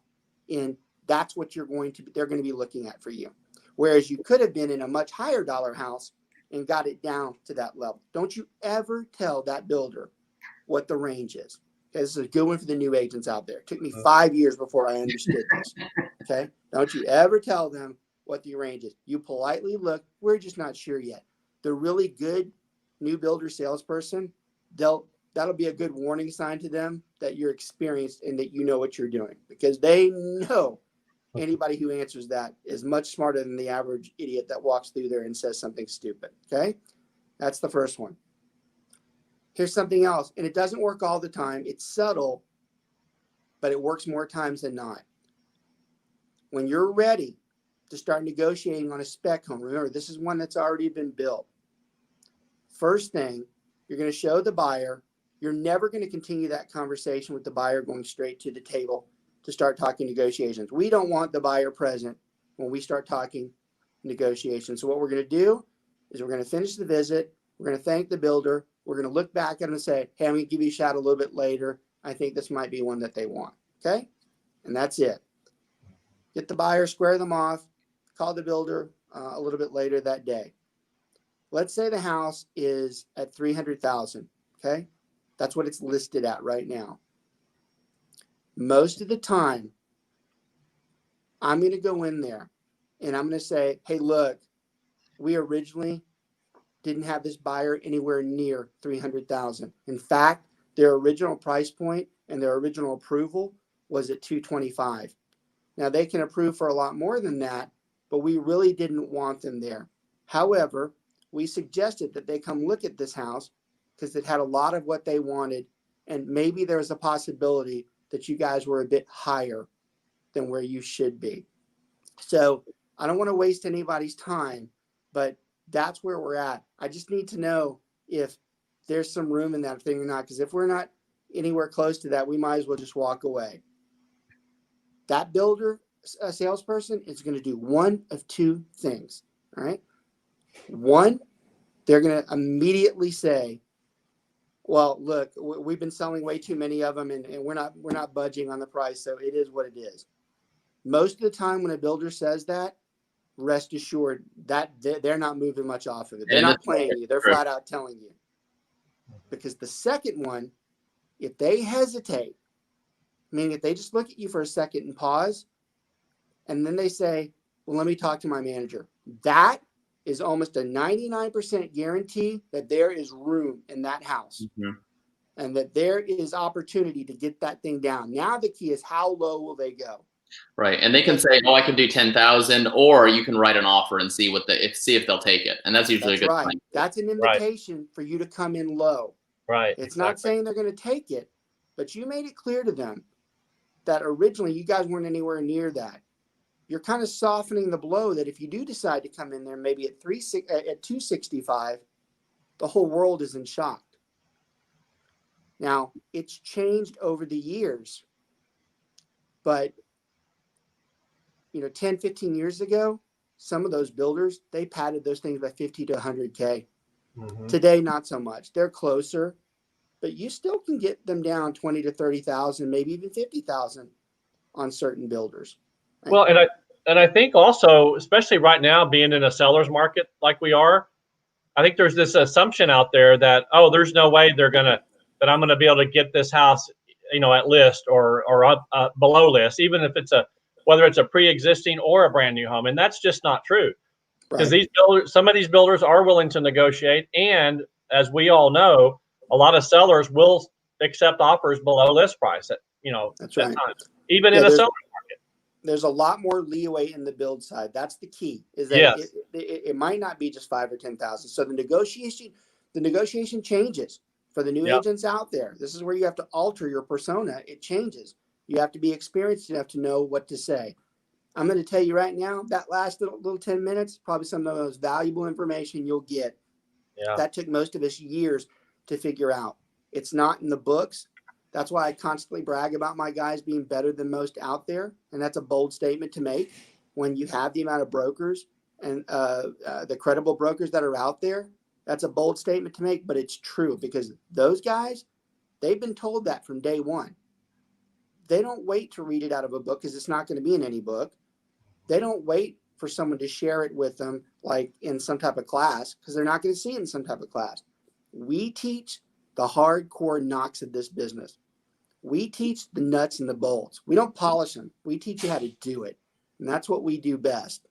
and that's what they're going to be looking at for you. Whereas you could have been in a much higher dollar house and got it down to that level. Don't you ever tell that builder what the range is. Okay, this is a good one for the new agents out there. It took me 5 years before I understood this. Okay, don't you ever tell them what the range is. You politely look, we're just not sure yet. The really good new builder salesperson, that'll be a good warning sign to them that you're experienced and that you know what you're doing, because they know anybody who answers that is much smarter than the average idiot that walks through there and says something stupid. Okay, that's the first one. Here's something else, and it doesn't work all the time. It's subtle, but it works more times than not. When you're ready to start negotiating on a spec home, remember, this is one that's already been built. First thing, you're going to show the buyer. You're never going to continue that conversation with the buyer going straight to the table to start talking negotiations. We don't want the buyer present when we start talking negotiations. So what we're going to do is we're going to finish the visit. We're going to thank the builder. We're going to look back at them and say, hey, I'm going to give you a shout a little bit later. I think this might be one that they want. Okay? And that's it. Get the buyer, square them off, call the builder a little bit later that day. Let's say the house is at $300,000. Okay? That's what it's listed at right now. Most of the time, I'm going to go in there and I'm going to say, hey, look, we originally didn't have this buyer anywhere near $300,000. In fact, their original price point and their original approval was at $225,000. Now they can approve for a lot more than that, but we really didn't want them there. However, we suggested that they come look at this house because it had a lot of what they wanted, and maybe there's a possibility that you guys were a bit higher than where you should be. So I don't want to waste anybody's time, but that's where we're at. I just need to know if there's some room in that thing or not, because if we're not anywhere close to that, we might as well just walk away. That builder, a salesperson, is going to do one of two things. All right. One, they're going to immediately say, well, look, we've been selling way too many of them and we're not budging on the price. So it is what it is. Most of the time when a builder says that, rest assured that they're not moving much off of it. They're not playing you. They're flat out telling you. Because the second one, if they hesitate, meaning if they just look at you for a second and pause, and then they say, well, let me talk to my manager. That is almost a 99% guarantee that there is room in that house and that there is opportunity to get that thing down. Now the key is how low will they go? Right. And they can say, oh, I can do 10,000, or you can write an offer and see if they'll take it. And that's usually a good right. sign. That's an invitation for you to come in low. Right. It's not saying they're going to take it, but you made it clear to them that originally you guys weren't anywhere near that. You're kind of softening the blow that if you do decide to come in there, maybe at 265, the whole world is in shock. Now it's changed over the years, but 10, 15 years ago, some of those builders, they padded those things by 50 to 100K. Today, not so much. They're closer, but you still can get them down 20 to 30,000, maybe even 50,000 on certain builders. Right? Well, and I think also, especially right now, being in a seller's market like we are, I think there's this assumption out there that, oh, there's no way that I'm going to be able to get this house, at list or up, below list, even if whether it's a pre-existing or a brand new home. And that's just not true, because some of these builders are willing to negotiate. And as we all know, a lot of sellers will accept offers below list price at, That's right. times, even in a seller. There's a lot more leeway in the build side. That's the key, is that Yes. it might not be just 5 or 10,000. So the negotiation changes for the new Yep. agents out there. This is where you have to alter your persona. It changes. You have to be experienced enough to know what to say. I'm going to tell you right now, that last little 10 minutes, probably some of the most valuable information you'll get. Yeah. That took most of us years to figure out. It's not in the books. That's why I constantly brag about my guys being better than most out there. And that's a bold statement to make when you have the amount of brokers and the credible brokers that are out there. That's a bold statement to make, but it's true, because those guys, they've been told that from day one. They don't wait to read it out of a book, because it's not going to be in any book. They don't wait for someone to share it with them like in some type of class, because they're not going to see it in some type of class. We teach the hardcore knocks of this business. We teach the nuts and the bolts. We don't polish them. We teach you how to do it. And that's what we do best.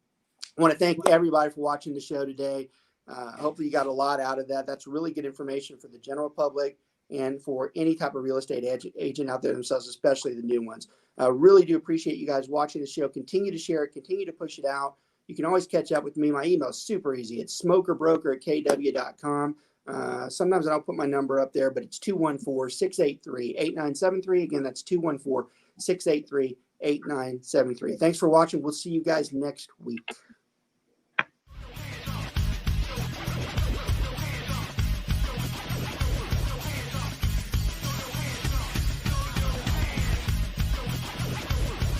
I want to thank everybody for watching the show today. Hopefully you got a lot out of that. That's really good information for the general public and for any type of real estate agent out there themselves, especially the new ones. I really do appreciate you guys watching the show. Continue to share it. Continue to push it out. You can always catch up with me. My email is super easy. It's smokerbroker@kw.com. Sometimes I don't put my number up there, but it's 214-683-8973. Again, that's 214-683-8973. Thanks for watching. We'll see you guys next week.